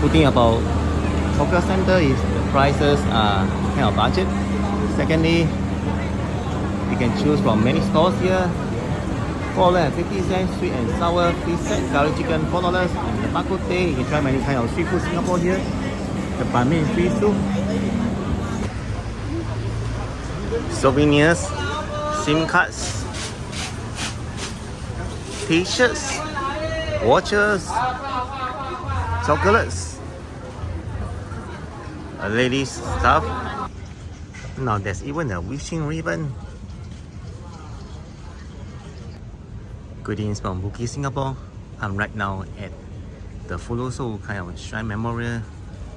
Good thing about hawker center is the prices are kind of budget. Secondly, you can choose from many stores here. $4.50 sweet and sour fish set, curry chicken $4, and the bak kut teh. You can try many kind of street food Singapore here. The ban mian fish soup, souvenirs, SIM cards, t-shirts, watches, chocolates, ladies stuff. Now there's even a wishing ribbon. Greetings from Bugis, Singapore. I'm right now at the Fuloso kind of shrine memorial.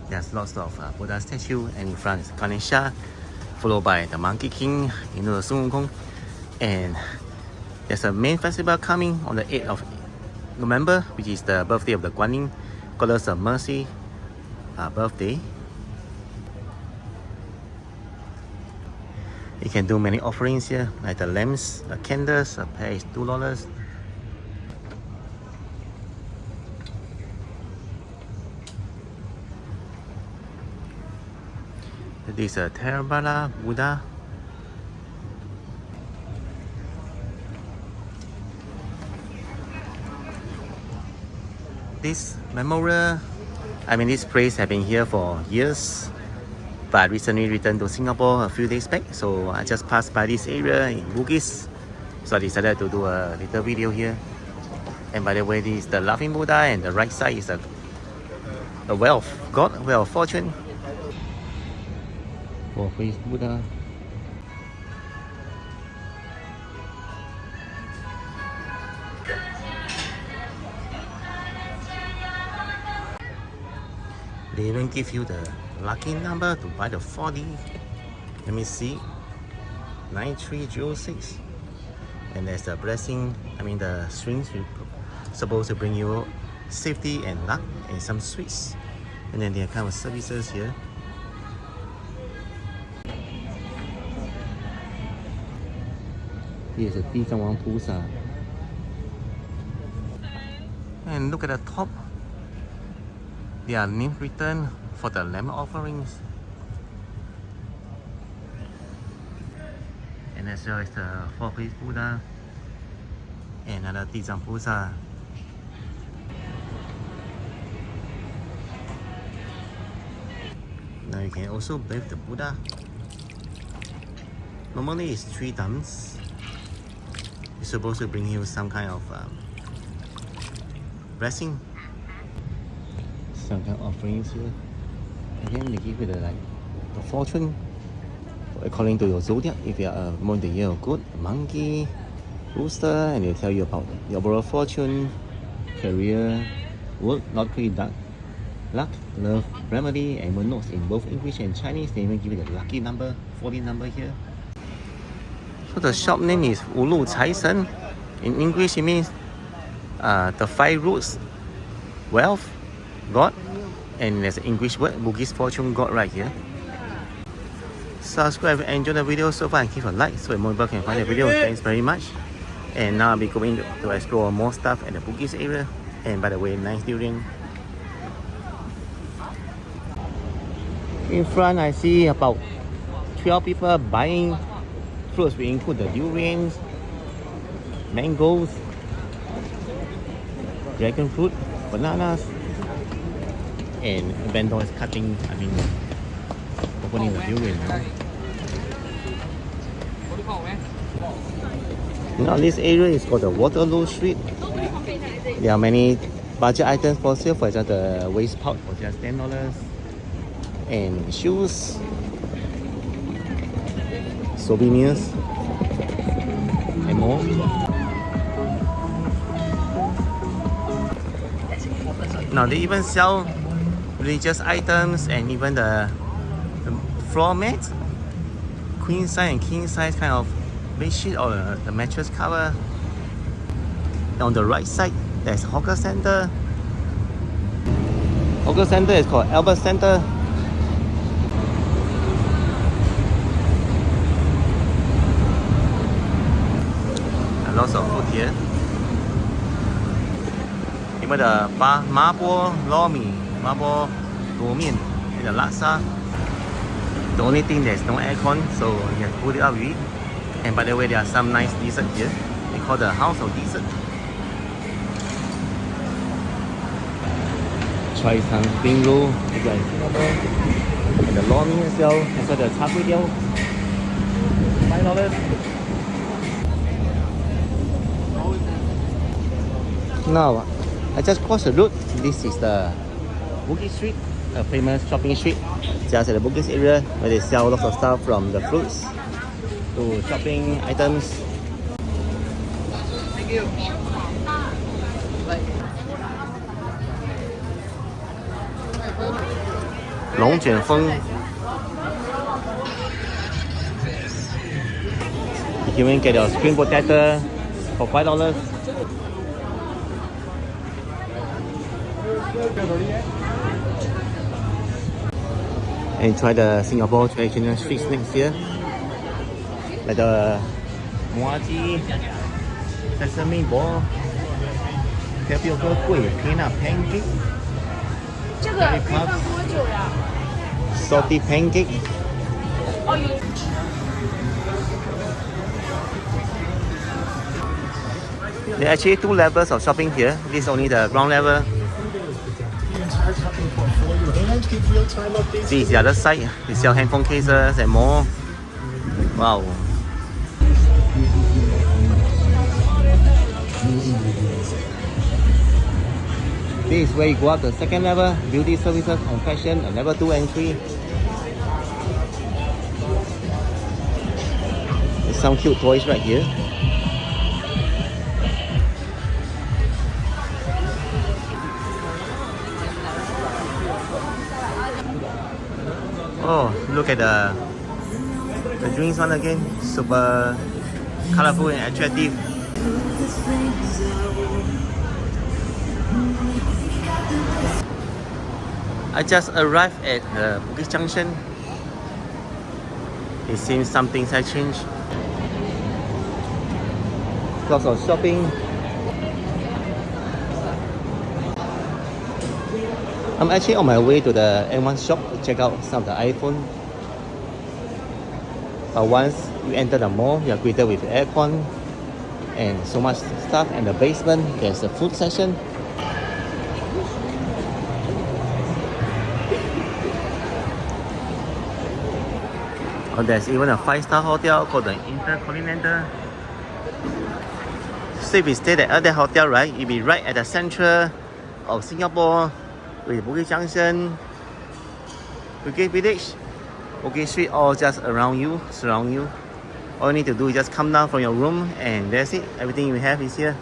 There's lots of Buddha statue, and in front is Ganesha, followed by the Monkey King, you know, the Sun Wukong. And there's a main festival coming on the 8th of November, which is the birthday of the Guanyin Goddess of Mercy birthday. You can do many offerings here, like the lamps, the candles. A pair is $2. This is a Theravada Buddha. This memorial, this place has been here for years, but recently returned to Singapore a few days back. So I just passed by this area in Bugis, so I decided to do a little video here. And by the way, this is the Laughing Buddha, and the right side is a wealth god, well of fortune. Four-faced Buddha. They even give you the lucky number to buy the 4D. Let me see. 9306. And there's the blessing, the strings supposed to bring you safety and luck and some sweets. And then there are kind of services here. Here's a Dizangwang Pusa. And look at the top. There are names written for the lamp offerings. And as well as the four-faced Buddha and another Dizang Pusa. Now you can also bathe the Buddha. Normally it's 3 times. It's supposed to bring you some kind of blessing. Some kind of offerings here. Again, they give you the fortune according to your zodiac. If you are a month the year of good, monkey, rooster, and they tell you about your overall fortune, career, work, lottery, luck, love, remedy, and one notes in both English and Chinese. They even give you the lucky number, 40 number here. So the shop name is Ulu Cai Shen. In English, it means the 5 roots, wealth, God, and there's an English word, Bugis fortune God right here. Subscribe and enjoy the video so far, and give a like so more people can find the video. Thanks very much. And now I'll be going to explore more stuff at the Bugis area. And by the way, nice durian. In front, I see about 12 people buying fruits. We include the durians, mangoes, dragon fruit, bananas, and a vendor is cutting, opening the durian now. Now this area is called the Waterloo Street. There are many budget items for sale. For example, the waist pouch for just $10, and shoes, souvenirs, and more. Now they even sell religious items and even the floor mat, queen size and king size kind of bed sheet or the mattress cover. On the right side, there's hawker center. Hawker center is called Albert Center. And lots of food here. Even the Ma Po Lor Mee 麻婆卤面 and the laksa. The only thing there's no aircon, so you have to put it up with it. And by the way, there are some nice dessert here. They call the House of Dessert. Try some spring roll as well in Singapore. And the lor mee as well. As well the char kway teow. $5. Now, I just crossed the road. This is the Bugis Street, a famous shopping street just at the Bugis area where they sell lots of stuff from the fruits to shopping items. Thank you. Long Jian Feng. You can even get your spring potato for $5. And try the Singapore traditional street snacks here, like the muaji, sesame ball, tapioca kueh, peanut pancake, curry puffs, salty pancake. There are actually 2 levels of shopping here. This is only the ground level. This is the other side. They sell handphone cases and more. Wow. This is where you go up the second level. Beauty services and fashion, a level 2 entry. There's some cute toys right here. Oh, look at the drinks one again. Super colorful and attractive. I just arrived at the Bugis Junction. It seems some things have changed. Lots of shopping. I'm actually on my way to the M1 shop to check out some of the iPhone. But once you enter the mall, you are greeted with aircon and so much stuff. And the basement, there's a food section. Oh, there's even a 5-star hotel called the Intercontinental. So if you stay at that hotel, right, you'll be right at the center of Singapore, with Bugis Junction, Bugis Village, Bugis Street, all just around you, surround you. All you need to do is just come down from your room and that's it. Everything you have is here.